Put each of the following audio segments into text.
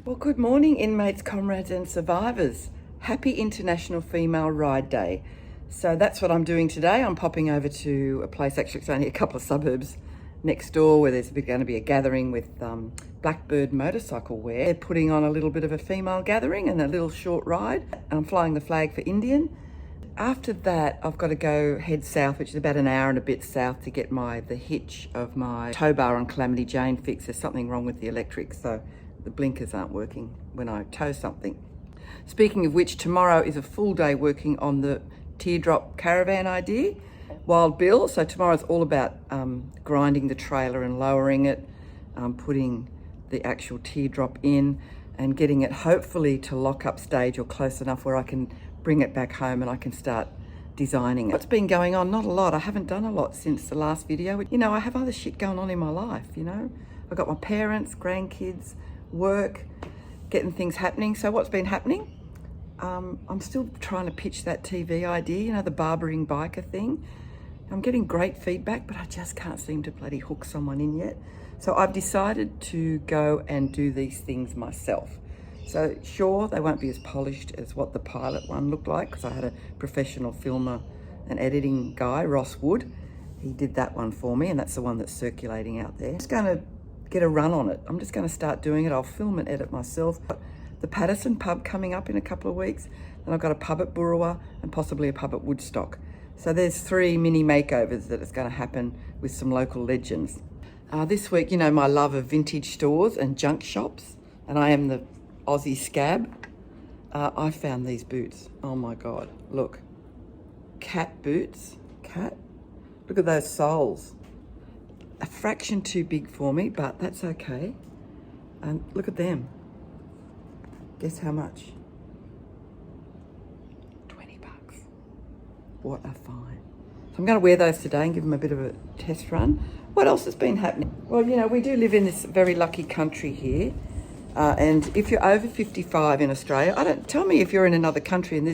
Well, good morning, inmates, comrades and survivors. Happy International Female Ride Day. So that's what I'm doing today. I'm popping over to a place, actually it's only a couple of suburbs next door, where there's going to be a gathering with Blackbird Motorcycle Wear. They're putting on a little bit of a female gathering and a little short ride. And I'm flying the flag for Indian. After that, I've got to go head south, which is about an hour and a bit south, to get the hitch of my tow bar on Calamity Jane fixed. There's something wrong with the electrics, so the blinkers aren't working when I tow something. Speaking of which, tomorrow is a full day working on the teardrop caravan idea, Wild Bill. So tomorrow's all about grinding the trailer and lowering it, putting the actual teardrop in and getting it hopefully to lock up stage or close enough where I can bring it back home and I can start designing it. What's been going on? Not a lot. I haven't done a lot since the last video. You know, I have other shit going on in my life, you know. I've got my parents, grandkids, work, getting things happening. So what's been happening? I'm still trying to pitch that TV idea, you know, the barbering biker thing. I'm getting great feedback, but I just can't seem to bloody hook someone in yet. So I've decided to go and do these things myself. So sure, they won't be as polished as what the pilot one looked like, because I had a professional filmer and editing guy, Ross Wood. He did that one for me, and that's the one that's circulating out there. I'm just going to get a run on it. I'm just going to start doing it. I'll film and edit myself. The Patterson pub coming up in a couple of weeks. Then I've got a pub at Burrawa and possibly a pub at Woodstock. So there's 3 mini makeovers that is going to happen with some local legends. This week, you know, my love of vintage stores and junk shops, and I am the Aussie scab. I found these boots. Oh my God, look. Cat boots, cat. Look at those soles. A fraction too big for me, but that's okay. And look at them. Guess how much? 20 bucks. What a find. So I'm going to wear those today and give them a bit of a test run. What else has been happening? Well, you know, we do live in this very lucky country here. And if you're over 55 in Australia, tell me if you're in another country and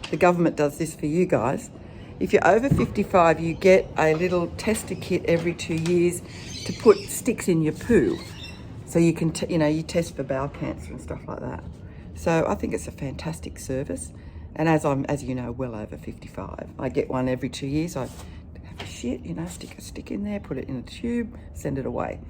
the government does this for you guys. If you're over 55, you get a little tester kit every 2 years to put sticks in your poo. So you can, you test for bowel cancer and stuff like that. So I think it's a fantastic service. And as you know, well over 55, I get one every 2 years. I have a shit, stick a stick in there, put it in a tube, send it away.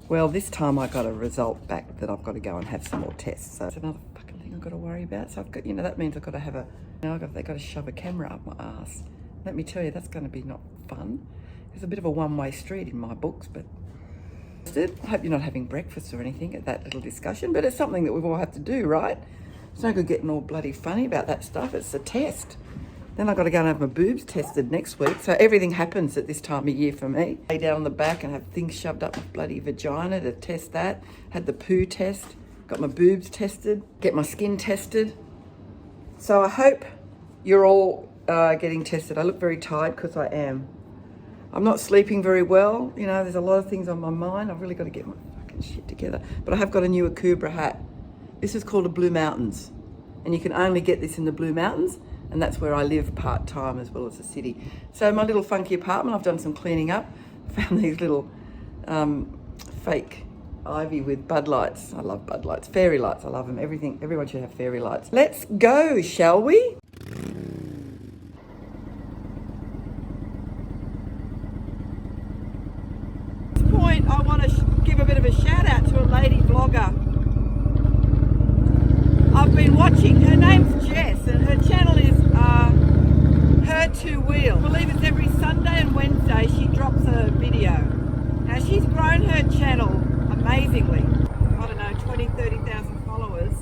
Well, this time I got a result back that I've got to go and have some more tests. So it's another fucking thing I've got to worry about. So I've got, that means I've got to have they've got to shove a camera up my ass. Let me tell you, that's going to be not fun. It's a bit of a one-way street in my books, but I hope you're not having breakfast or anything at that little discussion, but it's something that we all have to do, right? It's no good getting all bloody funny about that stuff. It's a test. Then I've got to go and have my boobs tested next week. So everything happens at this time of year for me. Lay down on the back and have things shoved up my bloody vagina to test that. Had the poo test, got my boobs tested, get my skin tested. So I hope you're all getting tested. I look very tired because I am. I'm not sleeping very well. You know, there's a lot of things on my mind. I've really got to get my fucking shit together. But I have got a new Akubra hat. This is called a Blue Mountains. And you can only get this in the Blue Mountains. And that's where I live part-time as well as the city. So my little funky apartment, I've done some cleaning up. Found these little fake ivy with Bud Lights. I love Bud Lights. Fairy lights, I love them. Everyone should have fairy lights. Let's go, shall we? At this point, I want to give a bit of a shout out to a lady vlogger. I've been watching, her name's Jess, and her channel is Her Two Wheels. I believe it's every Sunday and Wednesday she drops a video. Now she's grown her channel amazingly. I don't know, 20, 30,000 followers.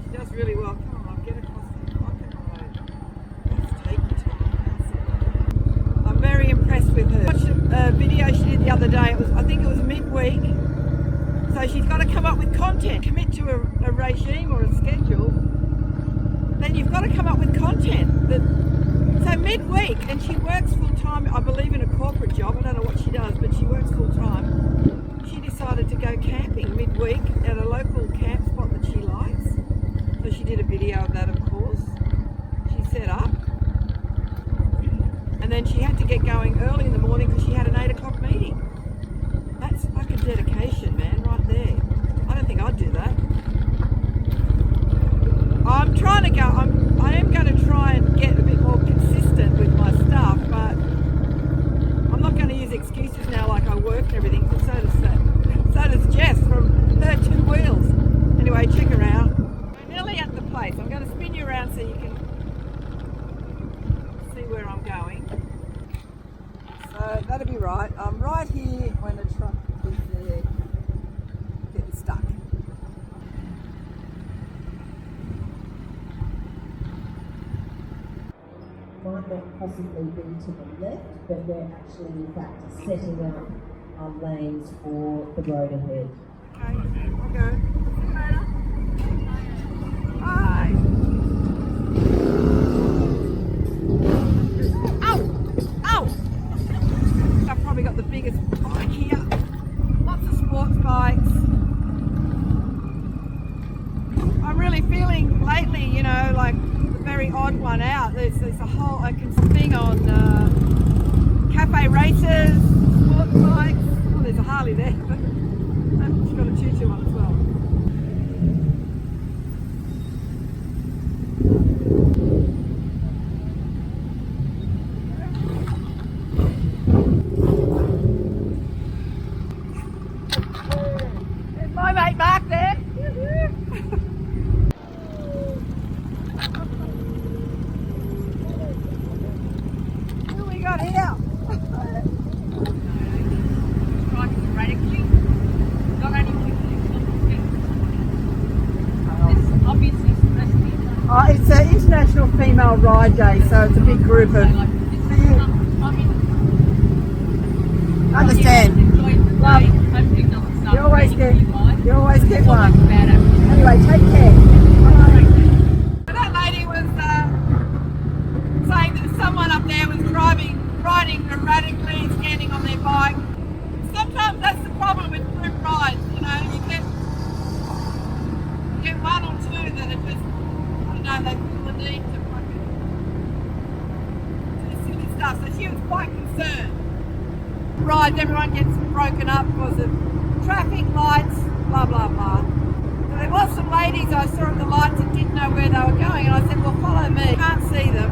She does really well. Come on, get across the fucking road. Let's take your time. I'm very impressed with her. I watched a video she did the other day. I think it was midweek. So she's got to come up with content, commit to a regime or a schedule. Then you've got to come up with content. So midweek, and she works full time, I believe in a corporate job, I don't know what she does, but she works full time. She decided to go camping midweek at a local camp spot that she likes. So she did a video of that, of course. She set up. And then she had to get going early in the morning because she had an 8 o'clock meeting. That's fucking dedication, man, right there. I don't think I'd do that. not possibly be to the left, but they're actually in fact setting up lanes for the road ahead. Okay, I'll go. Bye. Ow! I've probably got the biggest bike here. Lots of sports bikes. I'm really feeling lately, you know, like the very odd one out. There's a whole thing on cafe races, sports bikes. Oh, there's a Harley there, but she's got a choo-choo one as well. There's my mate Mark there. Who we got here? Oh, it's an International Female Ride Day, so it's a big group of... Understand. Love. You always get one. Anyway, take care. That lady was saying that someone up there was riding erratically, standing on their bike. Sometimes that's the problem with group rides, you know, you get one or two that are just, I don't know, they feel the need to fucking do silly stuff. So she was quite concerned. Rides, everyone gets broken up because of traffic lights, blah blah blah. So there was some ladies I saw at the lights that didn't know where they were going, and I said, well, follow me. Can't see them.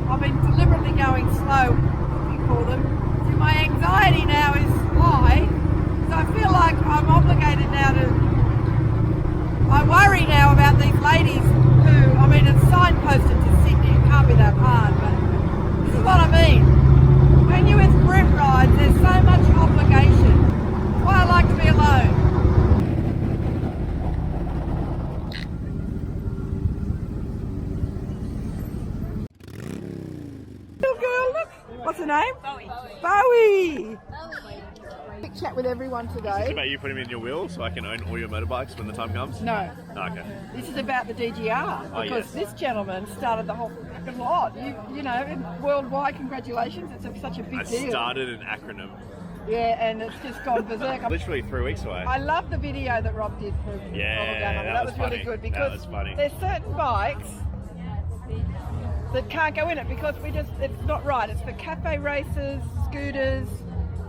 I've been deliberately going slow looking for them. So my anxiety now is high, so I feel like I'm obligated now to, I worry now about these ladies who, I mean, it's signposted to Sydney, it can't be that hard, but this is what I mean. When you're with group rides, there's so much obligation. That's why I like to be alone. Little girl, look. What's her name? Bowie. Quick chat with everyone Is this today. about you putting me in your wheel so I can own all your motorbikes when the time comes? No, Oh, okay. this is about the DGR Oh, because yes. this gentleman started the whole fucking lot. You know, worldwide, congratulations. It's such a big I deal. started an acronym. Yeah, and it's just gone berserk. Literally 3 weeks away. I love the video that Rob did for Yeah, that was really funny. good That because was funny. there's certain bikes that can't go in it because it's not right. It's for cafe races, scooters,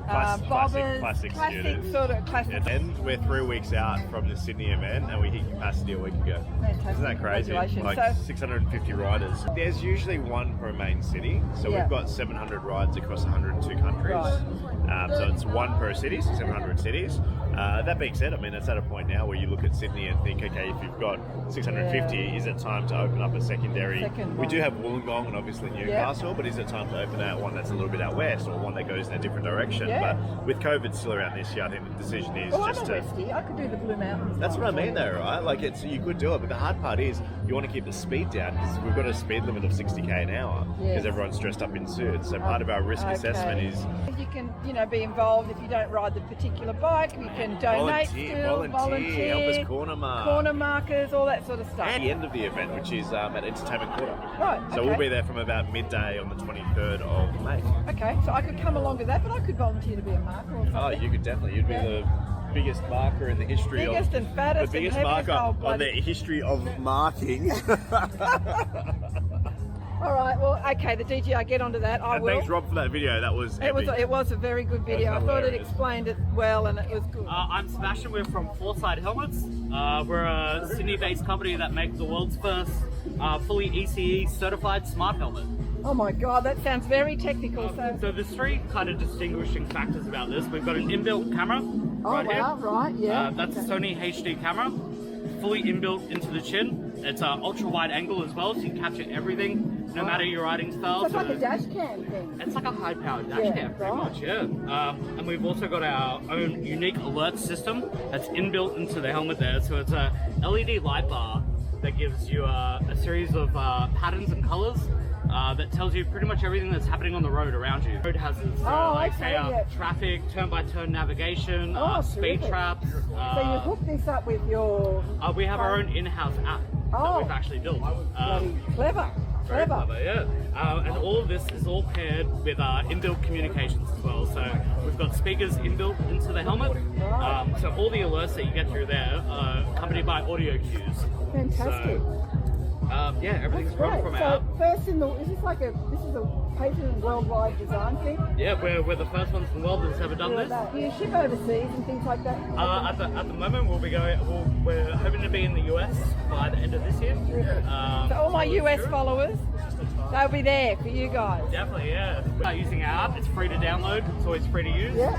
bobbers, classic scooters. sort of classic. Yeah, and we're 3 weeks out from the Sydney event and we hit capacity a week ago. Fantastic. Isn't that crazy? Congratulations. Like So- 650 riders. There's usually one per main city, so Yeah. we've got 700 rides across 102 countries. Right. So it's one per city, so 700 cities. That being said, I mean, it's at a point now where you look at Sydney and think, okay, if you've got 650, is it time to open up a secondary? Second We one. do have Wollongong and obviously Newcastle, but is it time to open out one that's a little bit out west or one that goes in a different direction? Yeah. But with COVID still around this year, I think the decision is Well, I'm just a to... Westie. I could do the Blue Mountains. That's what I mean though, right? Like you could do it, but the hard part is you want to keep the speed down because we've got a speed limit of 60k an hour because Yes. everyone's dressed up in suits. So part of our risk assessment is You can, be involved if you don't ride the particular bike. You can donate volunteer, help us corner markers, all that sort of stuff. at the end of the event, which is at Entertainment Quarter. Right, So okay. we'll be there from about midday on the 23rd of May. Okay, so I could come along to that, but I could volunteer to be a marker or something. Oh, you could definitely. You'd be the biggest marker in the history Biggest of... and fattest the biggest and heaviest marker old on bloody- the history of marking. All right, well, okay, the DGR, get onto that. I And will. thanks, Rob, for that video. That was epic. It was a very good video. I thought it hilarious. explained it well and it was good. I'm Sebastian. We're from Foresight Helmets. We're a Sydney-based company that makes the world's first fully ECE certified smart helmet. Oh my God, that sounds very technical. So there's three kind of distinguishing factors about this. We've got an inbuilt camera right wow, here. right, yeah. That's a Sony HD camera, fully inbuilt into the chin. It's an ultra-wide angle as well, so you can capture everything, no matter your riding style. So it's like a dash cam thing. It's like a high-powered dash Yeah, cam, pretty right. much, yeah. And we've also got our own unique alert system that's inbuilt into the helmet there. So it's a LED light bar that gives you a series of patterns and colors that tells you pretty much everything that's happening on the road around you. Road hazards, traffic, turn-by-turn navigation, speed terrific. traps. So you hook this up with your... We have our own in-house app that we've actually built. Bloody clever. Very clever, yeah. And all of this is all paired with inbuilt communications as well. So we've got speakers inbuilt into the helmet. So all the alerts that you get through there are accompanied by audio cues. Fantastic. So, yeah, everything's run from So our... first in the... Is this like a... This is a patent worldwide design thing? Yeah, we're the first ones in the world that's ever done this. Do you ship overseas and things like that? At the moment, we're hoping to be in the US by the end of this year. So all my US followers, they'll be there for you guys. Definitely, yeah. Using our app, it's free to download. It's always free to use. Yeah.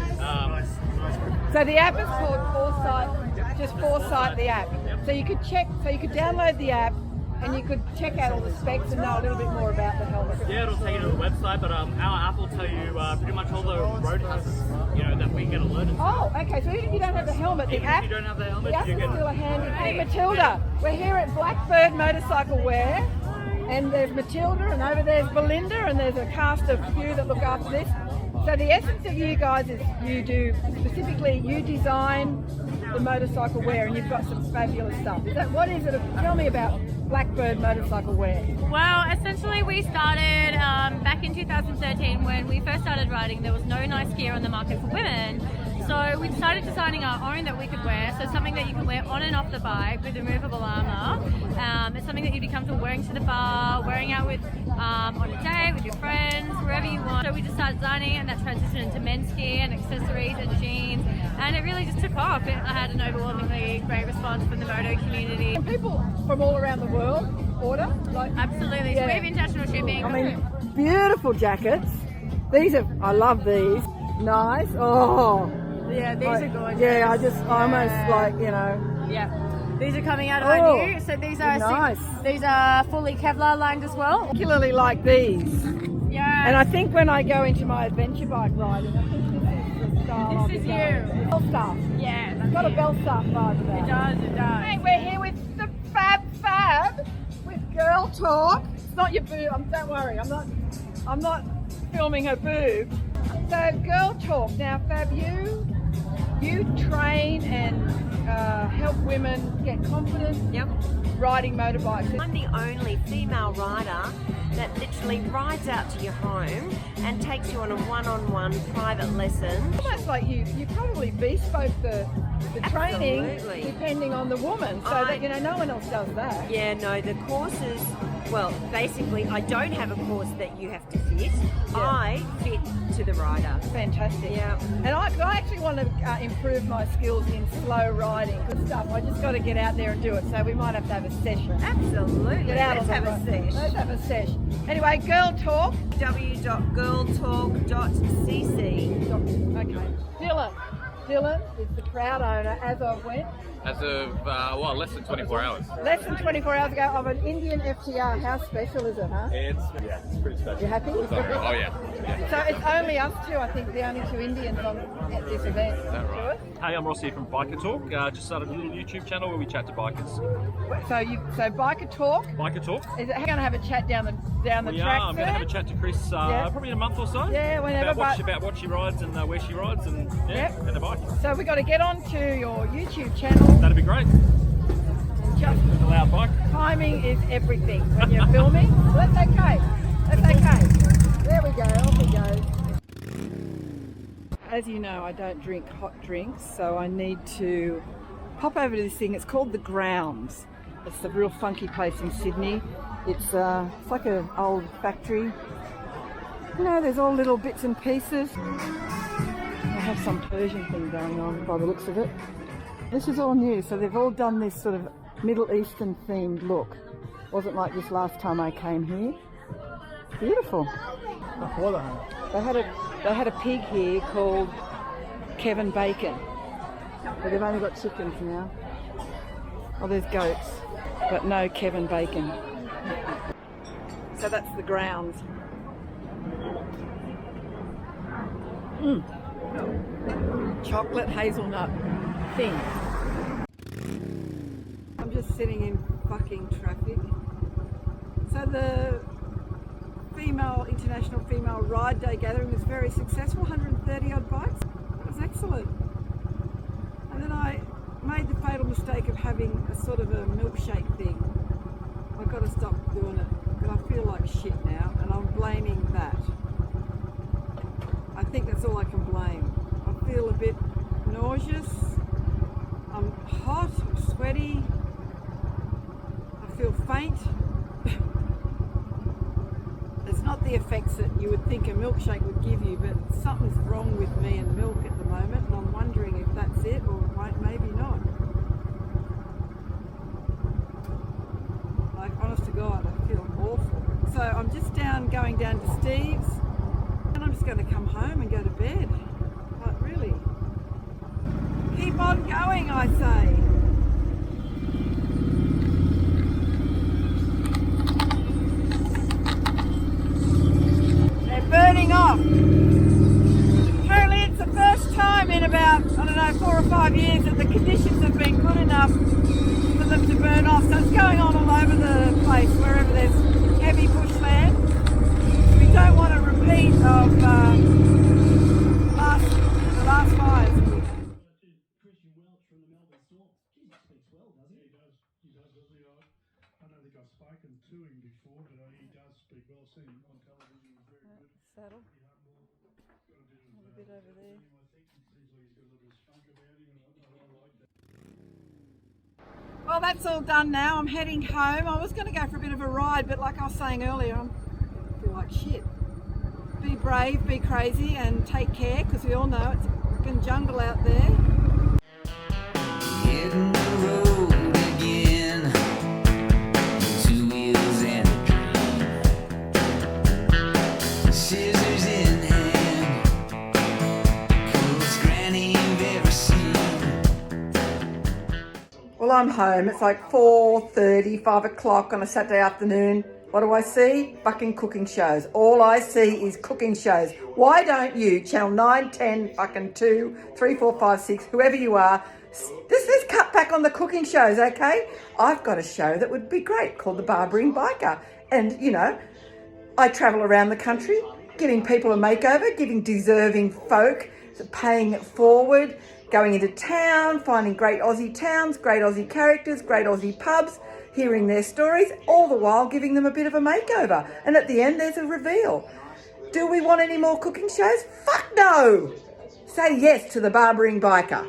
So the app is called Foresight, just Foresight the app. So you could download the app and you could check out all the specs and know a little bit more about the helmet. Yeah, it'll take you to the website, but our app will tell you pretty much all the road hazards, that we get alerted. Oh, okay. So even if you don't have the helmet, the Even app, if you don't have the helmet, the app you is get still a handy thing. Hey, Matilda, we're here at Blackbird Motorcycle Wear, and there's Matilda, and over there's Belinda, and there's a cast of few that look after this. So the essence of you guys is you design the motorcycle wear, and you've got some fabulous stuff. What is it? Tell me about Blackbird Motorcycle Wear. Well, essentially we started back in 2013 when we first started riding. There was no nice gear on the market for women. So we started designing our own that we could wear. So something that you can wear on and off the bike with removable armour. It's something that you'd be comfortable wearing to the bar, wearing out with on a date with your friends, wherever you want. So we just started designing it, and that transitioned into men's gear and accessories and jeans. And it really just took off. I had an overwhelmingly great response from the moto community. And people from all around the world order? Absolutely. Yeah. So we have international shipping. I mean, beautiful jackets. I love these. Nice. Oh. Yeah, these are gorgeous. Yeah, I almost Yeah. These are coming out Oh, on you. So these are nice. These are fully Kevlar lined as well. particularly like these. Yeah. And I think when I go into my adventure bike riding, I think this is the style I'll be This is going. you. Bell stuff. Yeah. It's got a bell stuff vibe to that. It does. It does. Hey, we're here with the Fab with Girl Talk. It's not your boob. Don't worry. I'm not filming her boob. So Girl Talk. Now, Fab, you train and help women get confident riding motorbikes. I'm the only female rider that literally rides out to your home and takes you on a one-on-one private lesson. Almost like you probably bespoke the training Absolutely. depending on the woman, so that no one else does that. Yeah, no, the courses, well, basically I don't have a course that you have to fit. I fit to the rider. Fantastic. Yeah. And I actually want to improve my skills in slow riding. Good stuff. I just got to get out there and do it. So we might have to have a session. Absolutely. Get out Let's on have the a road. sesh. Let's have a sesh. Anyway, Girl Talk. www.girltalk.cc. Okay. Dylan is the proud owner as of when? As of, less than 24 hours. Less than 24 hours ago of an Indian FTR. How special is it, huh? It's pretty special. You happy? Oh, yeah. So it's only us two, I think, the only two Indians at this event. Is that right? Hey, I'm Rossi from Biker Talk. Just started a little YouTube channel where we chat to bikers. So Biker Talk. Biker Talk. Is it going to have a chat down the We track? are. I'm going to have a chat to Chris probably in a month or so. Yeah, whenever. About what she rides and where she rides and and the bike. So we got to get onto your YouTube channel. That'd be great. Just A loud bike. timing is everything when you're filming. Well, that's okay. That's okay. There we go. Off we go. As you know, I don't drink hot drinks, so I need to pop over to this thing. It's called The Grounds. It's a real funky place in Sydney. It's like an old factory. There's all little bits and pieces. I have some Persian thing going on by the looks of it. This is all new, so they've all done this sort of Middle Eastern themed look. Wasn't like this last time I came here. Beautiful. They had a pig here called Kevin Bacon, but they've only got chickens now. Oh, there's goats, but no Kevin Bacon. So that's The Grounds. Chocolate hazelnut thing. I'm just sitting in fucking traffic. So the International Female Ride Day gathering was very successful, 130 odd bikes. It was excellent. And then I made the fatal mistake of having a sort of a milkshake thing. I've got to stop doing it because I feel like shit now, and I'm blaming that. I think that's all I can blame. I feel a bit nauseous, I'm hot, I'm sweaty, I feel faint. It's not the effects that you would think a milkshake would give you, but something's wrong with me and milk at the moment, and I'm wondering if that's it or maybe not. Like, honest to God, I feel awful. So I'm just going down to Steve's, and I'm just going to come home and go to bed. Like, really. Keep on going, I say. Burning off. Apparently it's the first time in about, 4 or 5 years that the conditions have been good enough for them to burn off. So it's going on all over the place, wherever there's heavy bushland. We don't want a repeat of the last fires. I don't think I've spoken to him before, but he does speak well. I've seen him on television. He's very good. Saddle. A bit over there. I think he seems like he's got a little bit of spunk about him, and I like that. Well, that's all done now. I'm heading home. I was going to go for a bit of a ride, but like I was saying earlier, I feel like shit. Be brave, be crazy, and take care, because we all know it's a fucking jungle out there. Hitting the road again, 2 wheels and a dream. Scissors in hand, coolest granny you've ever seen. Well, I'm home. It's like 4:30, 5 o'clock on a Saturday afternoon. What do I see? Fucking cooking shows. All I see is cooking shows. Why don't you, Channel 9, 10, fucking 2, 3, 4, 5, 6, whoever you are, let's cut back on the cooking shows, okay? I've got a show that would be great called The Barbering Biker. And, you know, I travel around the country giving people a makeover, giving deserving folk, paying it forward, going into town, finding great Aussie towns, great Aussie characters, great Aussie pubs, hearing their stories, all the while giving them a bit of a makeover. And at the end, there's a reveal. Do we want any more cooking shows? Fuck no! Say yes to The Barbering Biker.